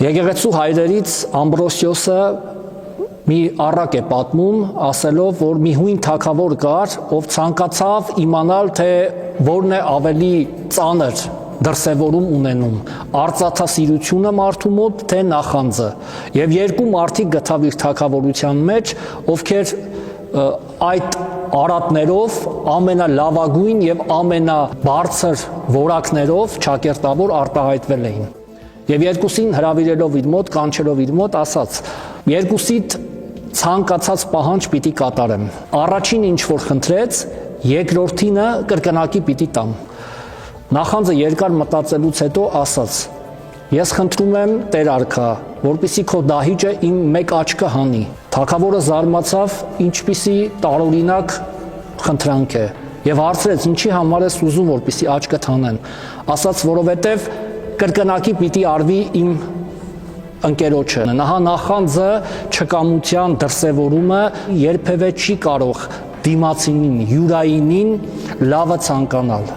Եկեղեցու հայրերից Ամբրոսիոսը մի առակ է պատմում, ասելով, որ մի հույն թագավոր կար, ով ցանկացավ իմանալ, թե որն է ավելի ծանր դրսևորում ունենում, արծաթասիրությունը մարդու մոտ, թե նախանձը, եւ երկու մարդիկ գտավ իր թագավորության մեջ, ովքեր այդ արատներով ամենալավագույն եւ ամենաբարձր որակներով ճակերտավոր արտահայտվել էին։ Եվ երկուսին հրավիրելով իր մոտ, կանչելով իր մոտ, ասաց. երկուսիդ ցանկացած պահանջ պիտի կատարեմ։ Առաջին ինչ որ խնդրեց, երկրորդինը կրկնակի պիտի տամ։ Նախանձը երկար մտածելուց հետո ասաց. ես խնդրում եմ Տեր արքա, որպեսզի քո դահիճը իմ մեկ աչքը հանի։ Թագավորը զարմացավ, ինչպիսի տարօրինակ խնդրանք է, եւ հարցրեց. ինչի համար ես ուզում, որպեսզի աչքդ հանեն։ Ասաց, որովհետեւ կրկնակի պիտի արվի իմ ընկերոջը։ Նահա նախանձը չկամության դրսևորումը երբևէ չի կարող դիմացինին, յուրայինին լավը ցանկանալ։